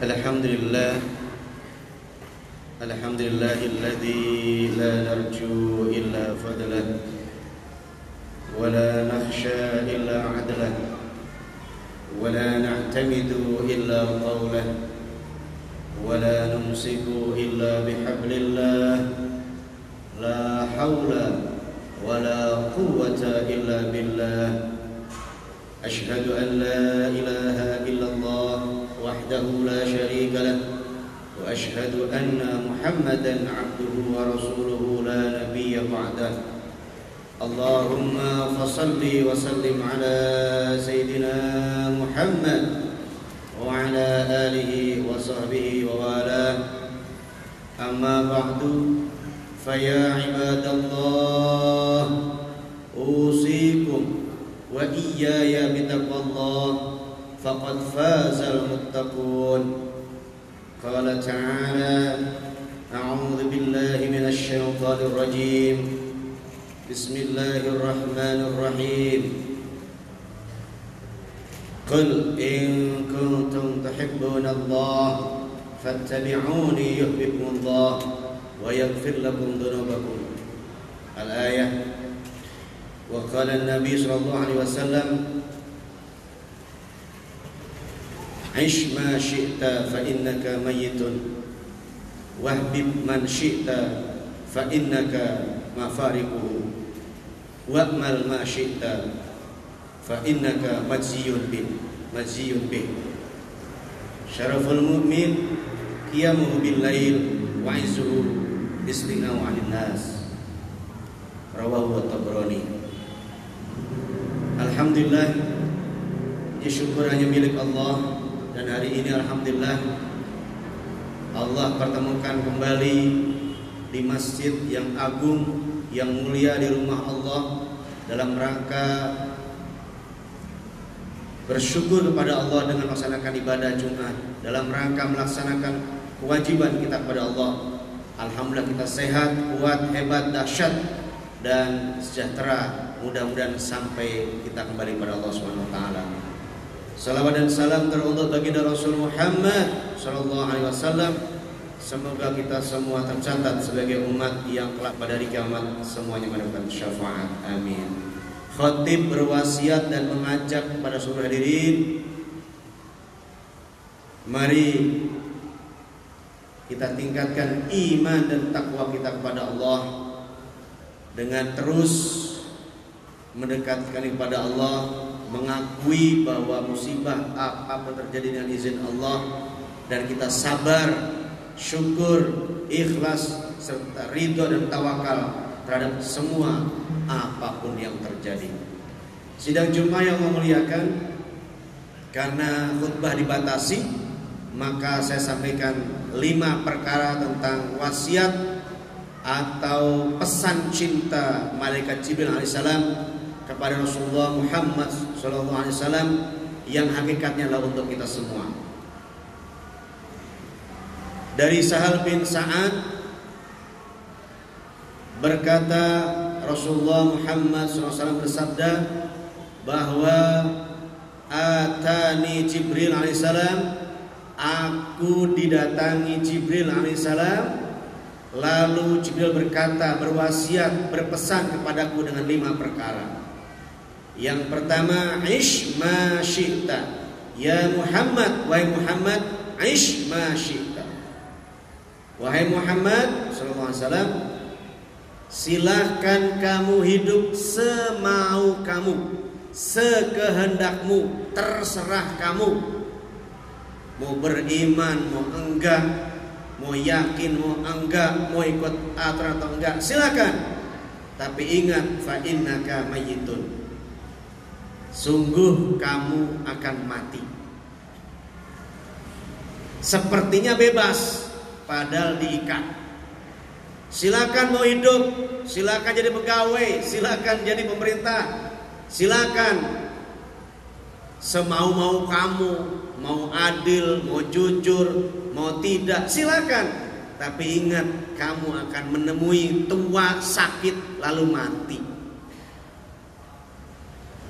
Alhamdulillah, alhamdulillahilladzi la narju illa fadlah wa la nakhsha illa adlah wa la na'tamidu illa qawlah wa la numsiku illa bihablillah la hawla wa la quwwata illa billah. Ashhadu an la ilaha illallah wahdahu la syarika lah wa ashhadu anna Muhammadan abduhu wa rasuluhu la nabiyya ba'dah. Allahumma fasalli wa sallim ala sayyidina Muhammad wa ala alihi wa sahbihi wa wala. Amma ba'du, fa ya ibadallah, usikum wa iyaya bitaqwallah faqad fazal muttaqun. Qala ta'ala, a'udzu billahi minasy syaithanir rajim. Bismillahirrahmanirrahim. Qul in kuntum tuhibbunallaha fattabi'uni yuhibbukumullah wa yaghfir lakum dhunubakum. Al-ayah. Wa qala an-nabi sallallahu alaihi wasallam, "Ish ma syi'ta fa innaka mayyitun wahbib man syi'ta fa innaka mafariquhu wa'mal ma syi'ta fa innaka majziyun bih." Syaraful mu'min qiyamuhu bil lail wa 'izzuhu istighna'u 'anil nas. Rawahu at-Tabrani. Alhamdulillah, syukur hanya milik Allah. Dan hari ini alhamdulillah Allah pertemukan kembali di masjid yang agung, yang mulia, di rumah Allah, dalam rangka bersyukur kepada Allah dengan melaksanakan ibadah Jumat, dalam rangka melaksanakan kewajiban kita kepada Allah. Alhamdulillah kita sehat, kuat, hebat, dahsyat dan sejahtera. Mudah-mudahan sampai kita kembali kepada Allah Subhanahu wa taala. Salawat dan salam teruntuk baginda Rasul Muhammad sallallahu alaihi wasallam. Semoga kita semua tercatat sebagai umat yang kelak pada hari kiamat semuanya mendapatkan syafaat. Amin. Khatib berwasiat dan mengajak kepada seluruh hadirin, mari kita tingkatkan iman dan takwa kita kepada Allah dengan terus mendekatkan kepada Allah, mengakui bahwa musibah apa terjadi dengan izin Allah, dan kita sabar, syukur, ikhlas serta ridho dan tawakal terhadap semua apapun yang terjadi. Sidang Jumat yang memuliakan, karena khutbah dibatasi, maka saya sampaikan 5 perkara tentang wasiat atau pesan cinta malaikat Jibril alaihissalam kepada Rasulullah Muhammad SAW, yang hakikatnya adalah untuk kita semua. Dari Sahal bin Sa'ad berkata, Rasulullah Muhammad SAW bersabda bahwa atani Jibril alaihissalam, aku didatangi Jibril alaihissalam. Lalu Jibril berkata, berwasiat, berpesan kepadaku dengan 5 perkara. Yang pertama, ish ma syi'ta. Ya Muhammad, wahai Muhammad, ish ma syi'ta. Wahai Muhammad sallallahu alaihi wasallam, silahkan kamu hidup semau kamu, sekehendakmu, terserah kamu. Mau beriman, mau enggak, mau yakin, mau enggak, mau ikut aturan atau enggak, silakan. Tapi ingat, fa innaka mayyitun, sungguh kamu akan mati. Sepertinya bebas, padahal diikat. Silakan mau hidup, silakan jadi pegawai, silakan jadi pemerintah, silakan semau-mau kamu, mau adil, mau jujur, mau tidak, silakan. Tapi ingat, kamu akan menemui tua, sakit, lalu mati.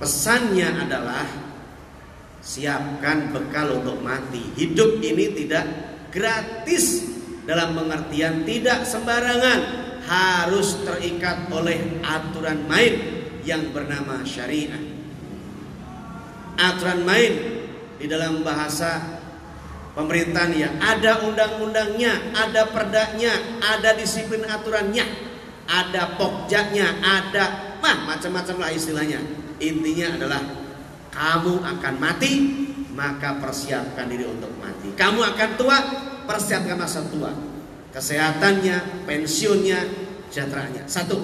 Pesannya adalah Siapkan bekal untuk mati. Hidup ini tidak gratis, dalam pengertian tidak sembarangan, harus terikat oleh aturan main yang bernama syariat. Aturan main di dalam bahasa pemerintahan ya ada undang-undangnya, ada perdanya, ada disiplin aturannya, ada pokjaknya, ada macam-macam lah istilahnya. Intinya adalah kamu akan mati, maka persiapkan diri untuk mati. Kamu akan tua, persiapkan masa tua, kesehatannya, pensiunnya, sejahteraannya. Satu,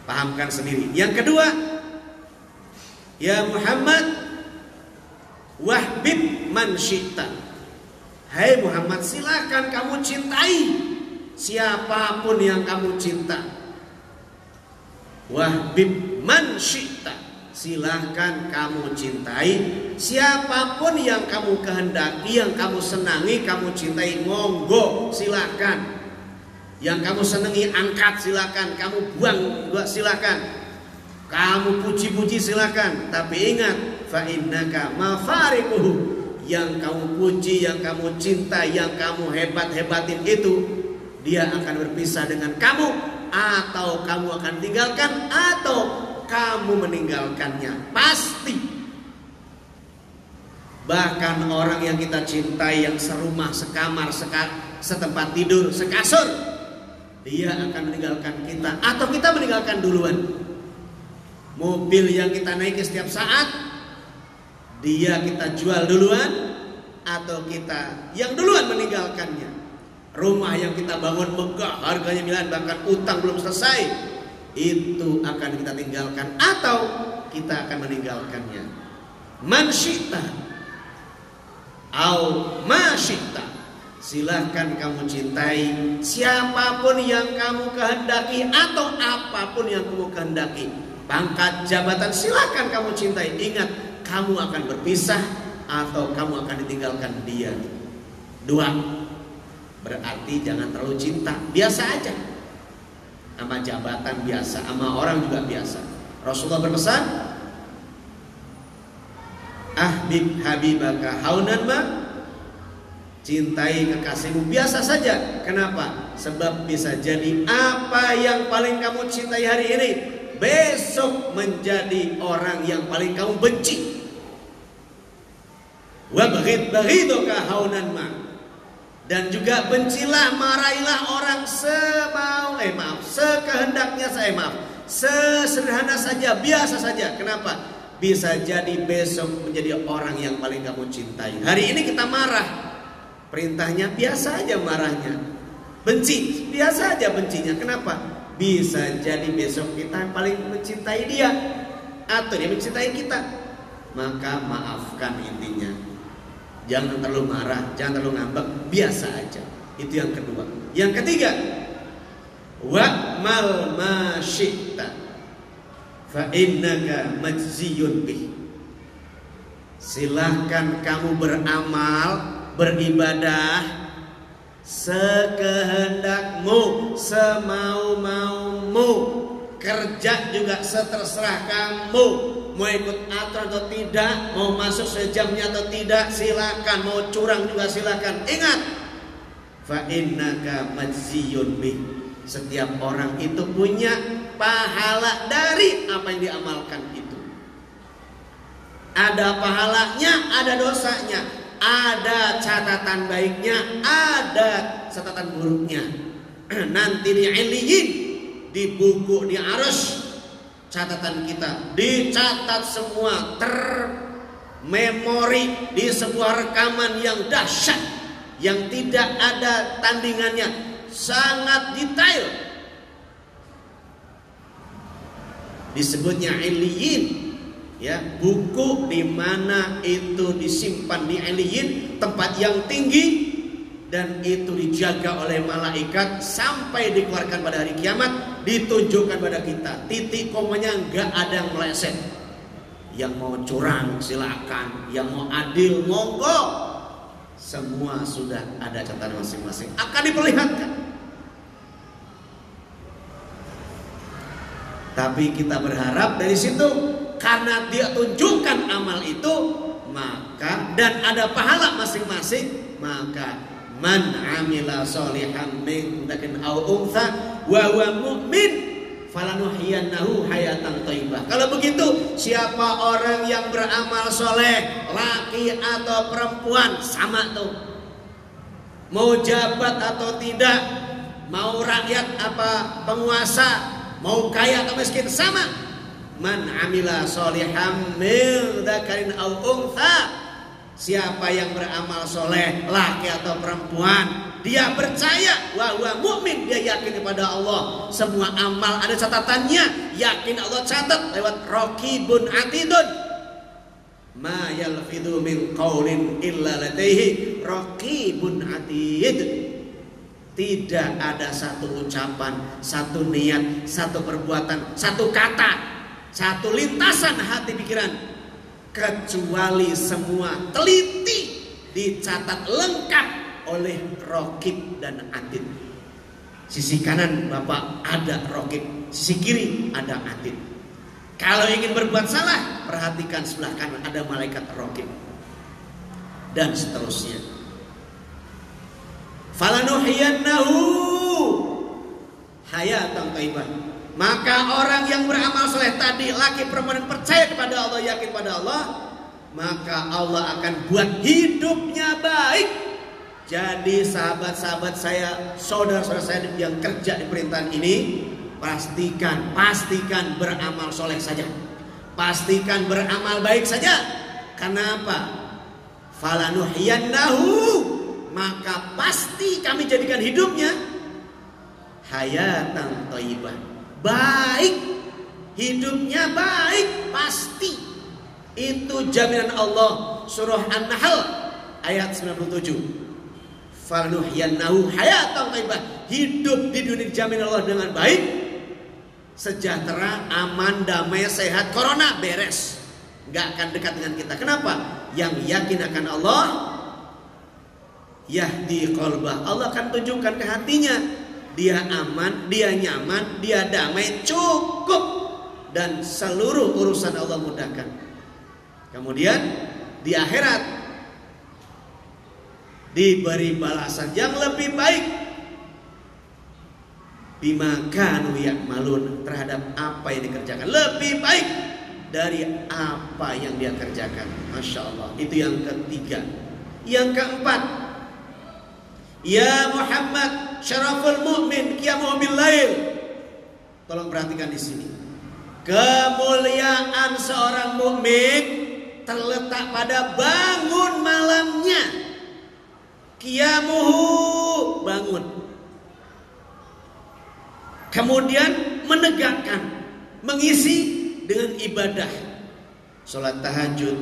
pahamkan sendiri. Yang kedua, ya Muhammad, wahbib man syi'ta. Hai Muhammad, silakan kamu cintai siapapun yang kamu cinta. Wahbib man syi'ta, silahkan kamu cintai siapapun yang kamu kehendaki, yang kamu senangi, kamu cintai. Monggo, silahkan. Yang kamu senangi angkat, silahkan. Kamu buang, silahkan. Kamu puji-puji, silahkan. Tapi ingat, fa innaka mafariquhu, yang kamu puji, yang kamu cinta, yang kamu hebat-hebatin itu, dia akan berpisah dengan kamu, atau kamu akan tinggalkan, atau kamu meninggalkannya. Pasti. Bahkan orang yang kita cintai, yang serumah, sekamar, setempat tidur, sekasur, dia akan meninggalkan kita, atau kita meninggalkan duluan. Mobil yang kita naiki setiap saat, dia kita jual duluan, atau kita yang duluan meninggalkannya. Rumah yang kita bangun megah, harganya miliaran, bahkan utang belum selesai, itu akan kita tinggalkan, atau kita akan meninggalkannya. Man syi'ta au ma syi'ta, silahkan kamu cintai siapapun yang kamu kehendaki, atau apapun yang kamu kehendaki. Pangkat, jabatan, silahkan kamu cintai. Ingat, kamu akan berpisah, atau kamu akan ditinggalkan dia. Dua, berarti jangan terlalu cinta, biasa aja. Sama jabatan biasa, sama orang juga biasa. Rasulullah berpesan, ahbib habibaka haunan ma, cintai kekasihmu biasa saja. Kenapa? Sebab bisa jadi apa yang paling kamu cintai hari ini, besok menjadi orang yang paling kamu benci. Wabghid baghiduka haunan ma, dan juga bencilah, marailah orang sekehendaknya, sesederhana saja, biasa saja. Kenapa? Bisa jadi besok menjadi orang yang paling kamu cintai. Hari ini kita marah, perintahnya biasa aja marahnya. Benci, biasa aja bencinya. Kenapa? Bisa jadi besok kita yang paling mencintai dia, atau dia mencintai kita. Maka maafkan, intinya. Jangan terlalu marah, jangan terlalu ngambek, biasa aja. Itu yang kedua. Yang ketiga, wa'mal ma syi'ta fa innaka majziyun bih. Silahkan kamu beramal, beribadah sekehendakmu, semau-maumu, kerja juga seterserah kamu. Mau ikut aturan atau tidak, mau masuk sejamnya atau tidak, silakan. Mau curang juga silakan. Ingat, fa innaka majziyun bih. Setiap orang itu punya pahala dari apa yang diamalkan itu. Ada pahalanya, ada dosanya, ada catatan baiknya, ada catatan buruknya. Nanti di Illiyin, di buku di Arsy, catatan kita dicatat semua, termemori di sebuah rekaman yang dahsyat, yang tidak ada tandingannya, sangat detail. Disebutnya Illiyin, ya, buku di mana itu disimpan di Illiyin, tempat yang tinggi, dan itu dijaga oleh malaikat sampai dikeluarkan pada hari kiamat. Ditunjukkan pada kita, titik komanya nggak ada yang meleset. Yang mau curang silakan, yang mau adil monggo, semua sudah ada catatan masing-masing, akan diperlihatkan. Tapi kita berharap dari situ karena dia tunjukkan amal itu, maka dan ada pahala masing-masing, maka man amila sholihan min dzakarin aw untha wa huwa mu'min falanuhyiyannahu hayatan thayyibah. Kalau begitu, siapa orang yang beramal soleh, laki atau perempuan, sama tuh. Mau jabat atau tidak, mau rakyat apa penguasa, mau kaya atau miskin, sama. Man amila sholihan min dzakarin aw untha, siapa yang beramal soleh, laki atau perempuan, dia percaya, wa huwa mukmin, dia yakin kepada Allah. Semua amal ada catatannya, yakin Allah catat lewat raqibun atidun. Ma yalfidhu min qaulin illa ladaihi raqibun atid. Tidak ada satu ucapan, satu niat, satu perbuatan, satu kata, satu lintasan hati pikiran, kecuali semua teliti dicatat lengkap oleh raqib dan atid. Sisi kanan Bapak ada raqib, sisi kiri ada atid. Kalau ingin berbuat salah, perhatikan sebelah kanan ada malaikat raqib, dan seterusnya. Falanuhyiyannahu hayatan thayyibah. Maka orang yang beramal soleh tadi, laki perempuan percaya kepada Allah, yakin pada Allah, maka Allah akan buat hidupnya baik. Jadi sahabat-sahabat saya, saudara-saudara saya yang kerja di perintahan ini, pastikan beramal soleh saja, pastikan beramal baik saja. Kenapa? Falanuhyiyannahu, maka pasti kami jadikan hidupnya hayatan thayyibah, baik, hidupnya baik, pasti. Itu jaminan Allah. Surah An-Nahl ayat 97. Falanuhyiyannahu hayatan thayyibah, hidup di dunia dijamin Allah dengan baik, sejahtera, aman, damai, sehat, corona beres, nggak akan dekat dengan kita. Kenapa? Yang yakin akan Allah, yahdi qalbah, Allah akan tunjukkan ke hatinya, dia aman, dia nyaman, dia damai, cukup, dan seluruh urusan Allah mudahkan. Kemudian di akhirat diberi balasan yang lebih baik, bima kanu ya'malun, terhadap apa yang dikerjakan, lebih baik dari apa yang dia kerjakan. Masya Allah. Itu yang ketiga. Yang keempat, ya Muhammad syaraful mu'min qiyamuhu bil lail. Tolong perhatikan di sini. Kemuliaan seorang mukmin terletak pada bangun malamnya. Qiyamuhu, bangun. Kemudian menegakkan, mengisi dengan ibadah, sholat tahajud,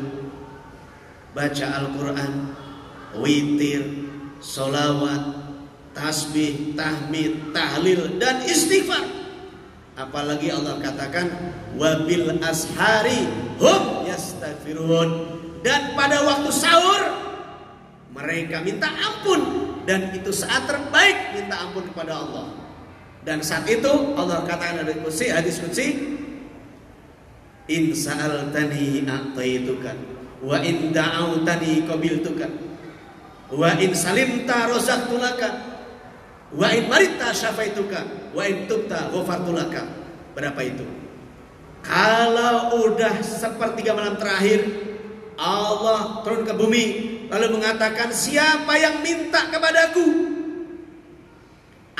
baca Al-Quran, witir, sholawat, tasbih, tahmid, tahlil, dan istighfar. Apalagi Allah katakan wabil ashari hum yastaghfirun, dan pada waktu sahur mereka minta ampun, dan itu saat terbaik minta ampun kepada Allah. Dan saat itu Allah katakan dari hadis qudsi, in sa'altani a'taituka wa in da'autani qabiltuka wa in salimta razaqtulaka wa in marita syafaituka wa in tubta ghafartulaka. Berapa itu? Kalau udah sepertiga malam terakhir, Allah turun ke bumi lalu mengatakan, siapa yang minta kepadaku,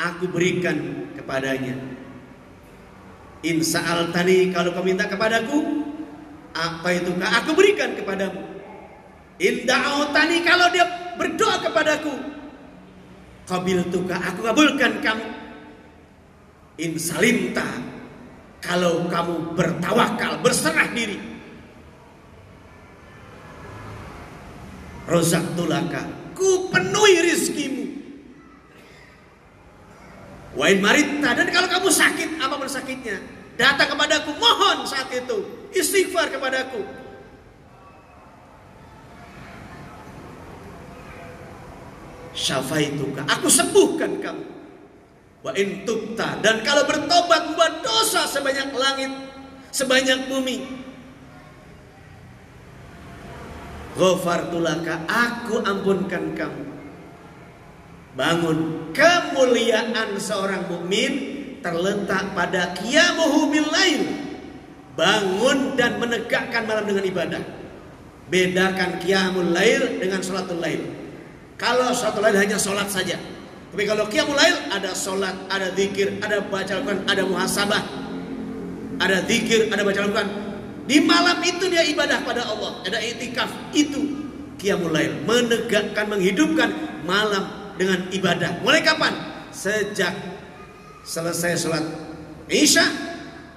aku berikan kepadanya. In sa'altani, kalau kau minta kepadaku, apa itu? Aku berikan kepadamu. In da'autani, kalau dia berdoa kepadaku, qabiltuka, aku kabulkan kamu. In salimta, kalau kamu bertawakal, berserah diri, razaqtulaka, ku penuhi rizkimu. Wa in marita, dan kalau kamu sakit, apapun sakitnya, datang kepadaku, mohon saat itu, istighfar kepadaku. Syafaituka, aku sembuhkan kamu. Wa in tubta, dan kalau bertobat membuat dosa sebanyak langit, sebanyak bumi, ghafartu laka, aku ampunkan kamu. Bangun. Kemuliaan seorang mukmin terletak pada qiyamuhu bil lail, bangun dan menegakkan malam dengan ibadah. Bedakan qiyamul lail dengan salatul lail. Kalau salatul lail hanya salat saja, tapi kalau qiyamul lail ada salat, ada zikir, ada baca Al-Quran, ada muhasabah, ada zikir, ada baca Al-Quran. Di malam itu dia ibadah pada Allah, ada i'tikaf. Itu qiyamul lail, menegakkan, menghidupkan malam dengan ibadah. Mulai kapan? Sejak selesai sholat Isya,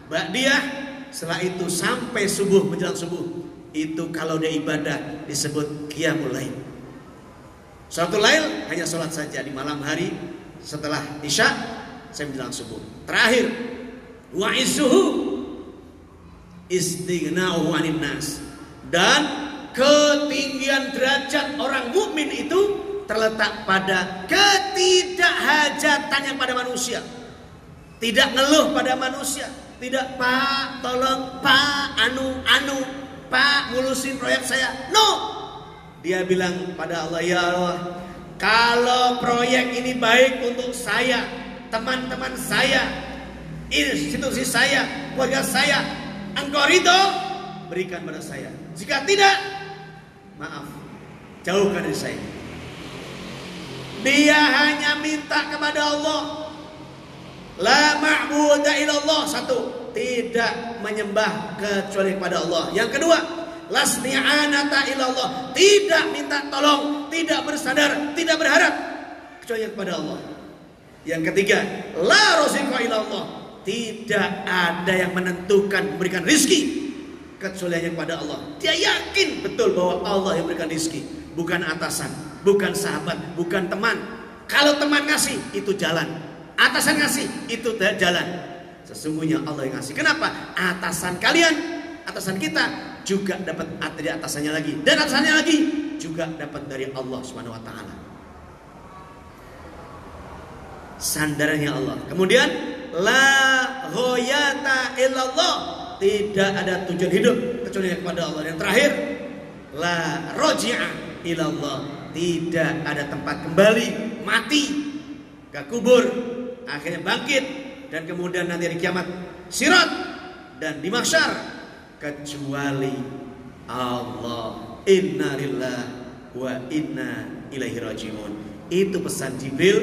ba'diyah, setelah itu sampai subuh, menjelang subuh. Itu kalau dia ibadah disebut qiyamul lail. Salatul lail hanya sholat saja di malam hari setelah Isya sampai menjelang subuh. Terakhir, wa izzuhu istighna'uhu 'anil nas. Dan ketinggian derajat orang mukmin itu terletak pada ketidakhajatan yang pada manusia. Tidak ngeluh pada manusia. Tidak, Pak tolong, Pak anu, Pak ngulusin proyek saya. No. Dia bilang pada Allah, ya Allah, kalau proyek ini baik untuk saya, teman-teman saya, institusi saya, keluarga saya, Engkau ridho, berikan pada saya. Jika tidak, maaf, jauhkan dari saya. Dia hanya minta kepada Allah. La ma'buda illallah. Satu, tidak menyembah kecuali kepada Allah. Yang kedua, lasni'anata illallah. Tidak minta tolong, tidak bersandar, tidak berharap kecuali kepada Allah. Yang ketiga, la roziqa illallah. Tidak ada yang menentukan memberikan rizki kecuali hanya kepada Allah. Dia yakin betul bahwa Allah yang memberikan rizki, bukan atasan, bukan sahabat, bukan teman. Kalau teman ngasih, itu jalan. Atasan ngasih, itu jalan. Sesungguhnya Allah yang ngasih. Kenapa? Atasan kalian, atasan kita juga dapat dari atasannya lagi, dan atasannya lagi juga dapat dari Allah Subhanahu wa taala. Sandarannya Allah. Kemudian la ghayata illallah. Tidak ada tujuan hidup kecuali kepada Allah. Yang terakhir, la roji'a ilallah. Tidak ada tempat kembali, mati ke kubur, akhirnya bangkit, dan kemudian nanti di kiamat sirat dan di mahsyar, kecuali Allah. Inna lillahi wa inna ilaihi raji'un. Itu pesan Jibril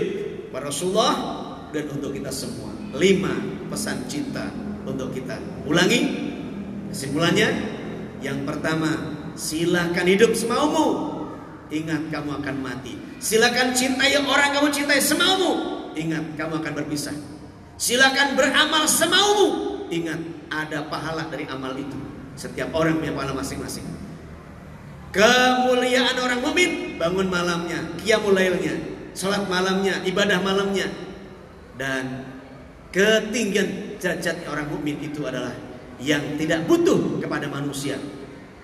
kepada Rasulullah dan untuk kita semua. 5 pesan cinta untuk kita. Ulangi kesimpulannya. Yang pertama, silakan hidup semaumu. Ingat kamu akan mati. Silakan cintai orang kamu cintai semaumu. Ingat kamu akan berpisah. Silakan beramal semaumu. Ingat ada pahala dari amal itu. Setiap orang punya pahala masing-masing. Kemuliaan orang mukmin, bangun malamnya, qiyamul lailnya, salat malamnya, ibadah malamnya. Dan ketinggian derajat orang mukmin itu adalah yang tidak butuh kepada manusia,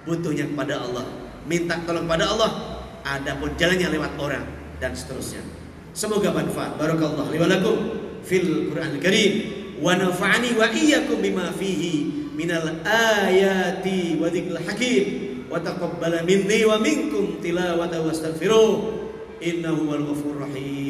butuhnya kepada Allah, minta tolong pada Allah, adapun jalannya lewat orang dan seterusnya. Semoga manfaat. Barakallahu li wa lakum fil Qur'anil Karim wa nafa'ani wa iyyakum bima fihi minal ayati wa dzikril hakim wa taqabbala minni wa minkum tilawata wastaghfiruh innahu wal ghafurur rahim.